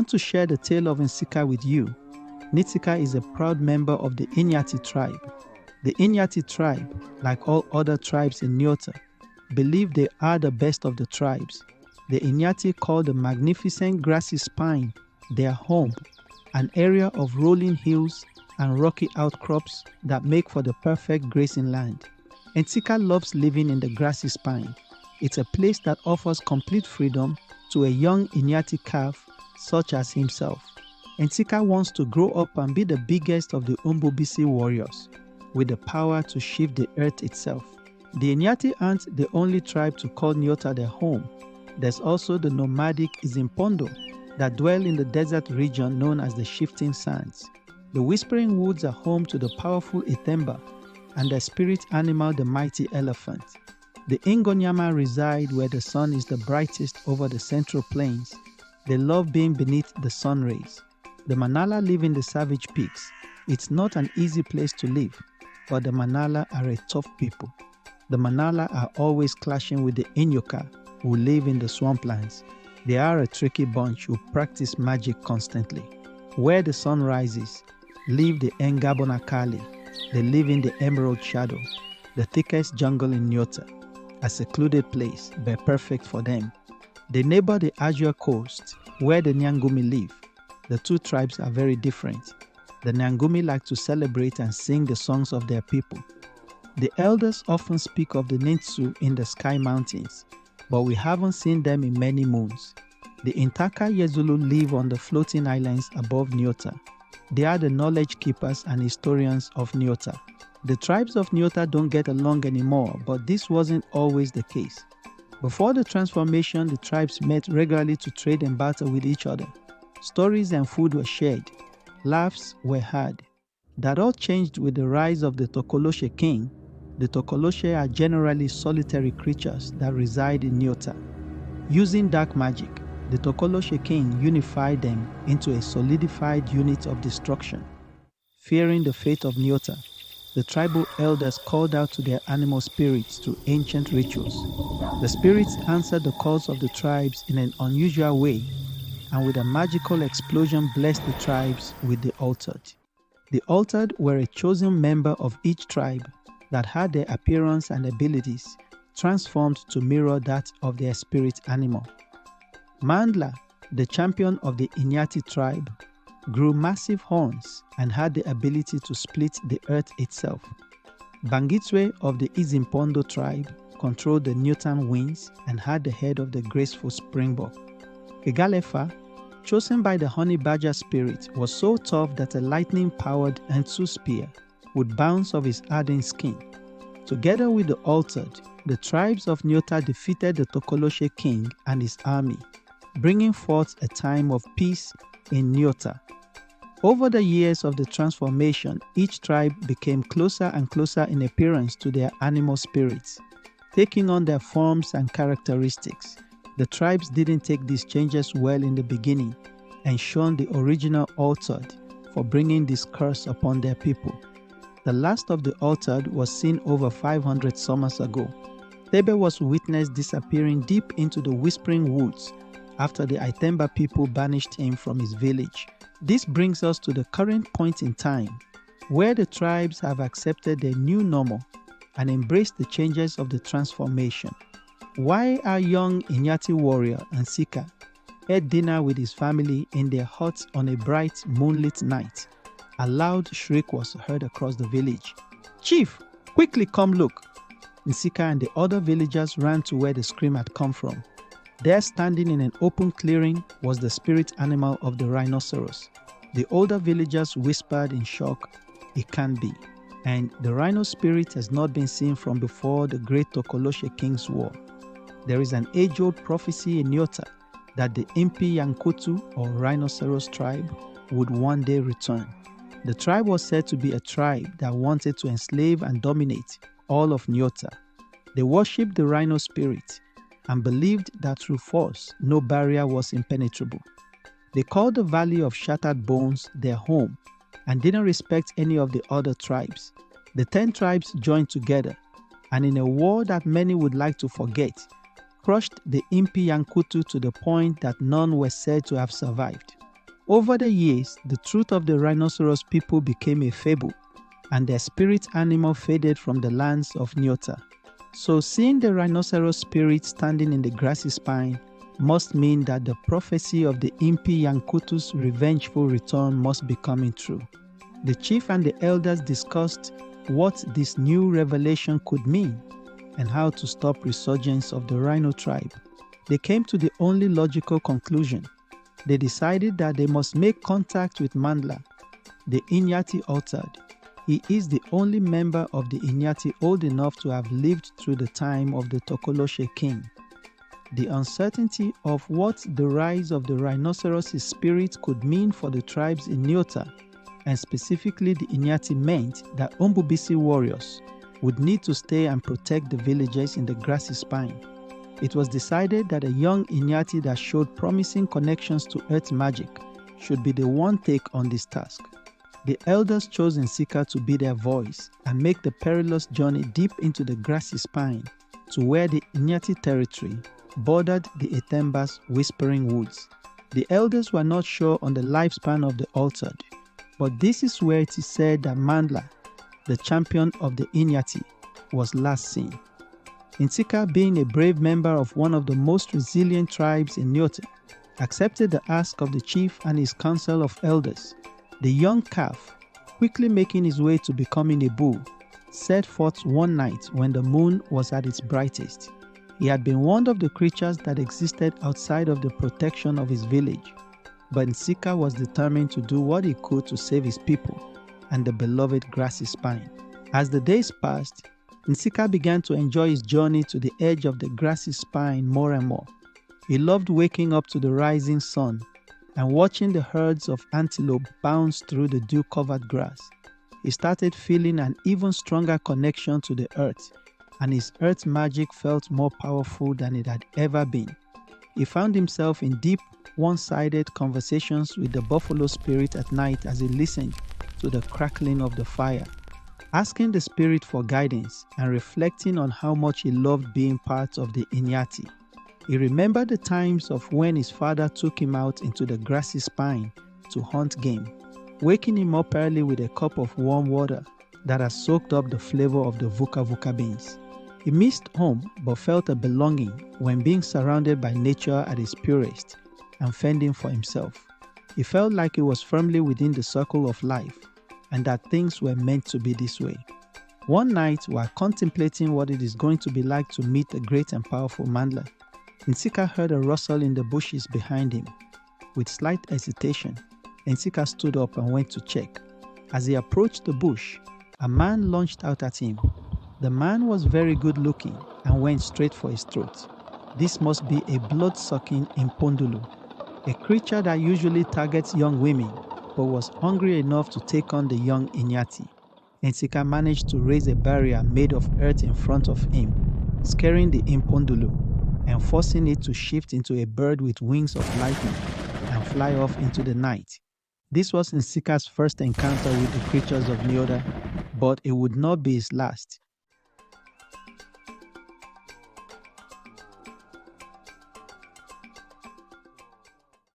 want to share the tale of Ntsika with you. Ntsika is a proud member of the iNyathi tribe. The iNyathi tribe, like all other tribes in Nyota, believe they are the best of the tribes. The iNyathi call the magnificent grassy spine their home, an area of rolling hills and rocky outcrops that make for the perfect grazing land. Ntsika loves living in the grassy spine. It's a place that offers complete freedom to a young iNyathi calf such as himself. Ntsika wants to grow up and be the biggest of the Umbubisi warriors, with the power to shift the earth itself. The iNyathi aren't the only tribe to call Nyota their home. There's also the nomadic Izimpondo that dwell in the desert region known as the Shifting Sands. The Whispering Woods are home to the powerful Itemba and their spirit animal, the mighty elephant. The Ingonyama reside where the sun is the brightest over the central plains. They love being beneath the sun rays. The Manala live in the savage peaks. It's not an easy place to live, but the Manala are a tough people. The Manala are always clashing with the Inyoka, who live in the swamplands. They are a tricky bunch who practice magic constantly. Where the sun rises, live the Ngabonakali. They live in the emerald shadow, the thickest jungle in Nyota, a secluded place, but perfect for them. They neighbor the Azure coast, where the Nyangumi live. The two tribes are very different. The Nyangumi like to celebrate and sing the songs of their people. The elders often speak of the Nintsu in the Sky Mountains, but we haven't seen them in many moons. The Intaka Yezulu live on the floating islands above Nyota. They are the knowledge keepers and historians of Nyota. The tribes of Nyota don't get along anymore, but this wasn't always the case. Before the transformation, the tribes met regularly to trade and barter with each other. Stories and food were shared. Laughs were had. That all changed with the rise of the Tokoloshe king. The Tokoloshe are generally solitary creatures that reside in Nyota. Using dark magic, the Tokoloshe king unified them into a solidified unit of destruction. Fearing the fate of Nyota, the tribal elders called out to their animal spirits through ancient rituals. The spirits answered the calls of the tribes in an unusual way, and with a magical explosion blessed the tribes with the altered. The altered were a chosen member of each tribe that had their appearance and abilities transformed to mirror that of their spirit animal. Mandla, the champion of the iNyathi tribe, grew massive horns and had the ability to split the earth itself. Bangitwe of the Izimpondo tribe controlled the Nyotan winds and had the head of the graceful springbok. Kegalefa, chosen by the honey badger spirit, was so tough that a lightning-powered Ntsu spear would bounce off his hardened skin. Together with the altered, the tribes of Nyota defeated the Tokoloshe king and his army, bringing forth a time of peace in Nyota. Over the years of the transformation, each tribe became closer and closer in appearance to their animal spirits, taking on their forms and characteristics. The tribes didn't take these changes well in the beginning and shunned the original altered for bringing this curse upon their people. The last of the altered was seen over 500 summers ago. Thebe was witnessed disappearing deep into the Whispering Woods after the Itemba people banished him from his village. This brings us to the current point in time, where the tribes have accepted their new normal and embraced the changes of the transformation. Why our young iNyathi warrior Ntsika ate dinner with his family in their hut on a bright moonlit night, a loud shriek was heard across the village. "Chief, quickly come look!" Ntsika and the other villagers ran to where the scream had come from. There, standing in an open clearing, was the spirit animal of the rhinoceros. The older villagers whispered in shock, "It can't be." And the rhino spirit has not been seen from before the great Tokoloshe King's War. There is an age-old prophecy in Nyota that the Impi Yankutu or rhinoceros tribe would one day return. The tribe was said to be a tribe that wanted to enslave and dominate all of Nyota. They worshipped the rhino spirit and believed that through force, no barrier was impenetrable. They called the Valley of Shattered Bones their home and didn't respect any of the other tribes. The 10 tribes joined together and in a war that many would like to forget, crushed the Impi Yankutu to the point that none were said to have survived. Over the years, the truth of the rhinoceros people became a fable, and their spirit animal faded from the lands of Nyota. So seeing the rhinoceros spirit standing in the grassy spine must mean that the prophecy of the Impi Yankutu's revengeful return must be coming true. The chief and the elders discussed what this new revelation could mean and how to stop resurgence of the rhino tribe. They came to the only logical conclusion. They decided that they must make contact with Mandla, the iNyathi altered. He is the only member of the iNyathi old enough to have lived through the time of the Tokoloshe king. The uncertainty of what the rise of the rhinoceros' spirit could mean for the tribes in Nyota, and specifically the iNyathi, meant that Ombubisi warriors would need to stay and protect the villagers in the grassy spine. It was decided that a young iNyathi that showed promising connections to earth magic should be the one take on this task. The elders chose Ntsika to be their voice and make the perilous journey deep into the grassy spine to where the iNyathi territory bordered the Etemba's whispering woods. The elders were not sure on the lifespan of the altered, but this is where it is said that Mandla, the champion of the iNyathi, was last seen. Ntsika, being a brave member of one of the most resilient tribes in Nyota, accepted the ask of the chief and his council of elders. The young calf, quickly making his way to becoming a bull, set forth one night when the moon was at its brightest. He had been warned of the creatures that existed outside of the protection of his village, but Ntsika was determined to do what he could to save his people and the beloved grassy spine. As the days passed, Ntsika began to enjoy his journey to the edge of the grassy spine more and more. He loved waking up to the rising sun and watching the herds of antelope bounce through the dew-covered grass. He started feeling an even stronger connection to the earth, and his earth magic felt more powerful than it had ever been. He found himself in deep, one-sided conversations with the buffalo spirit at night as he listened to the crackling of the fire, asking the spirit for guidance and reflecting on how much he loved being part of the iNyathi. He remembered the times of when his father took him out into the grassy spine to hunt game, waking him up early with a cup of warm water that had soaked up the flavor of the vuka vuka beans. He missed home but felt a belonging when being surrounded by nature at its purest and fending for himself. He felt like he was firmly within the circle of life and that things were meant to be this way. One night, while contemplating what it is going to be like to meet the great and powerful Mandla, Ntsika heard a rustle in the bushes behind him. With slight hesitation, Ntsika stood up and went to check. As he approached the bush, a man lunged out at him. The man was very good looking and went straight for his throat. This must be a blood-sucking impondulu, a creature that usually targets young women but was hungry enough to take on the young iNyathi. Ntsika managed to raise a barrier made of earth in front of him, scaring the impondulu and forcing it to shift into a bird with wings of lightning and fly off into the night. This was Ntsika's first encounter with the creatures of Nyota, but it would not be his last.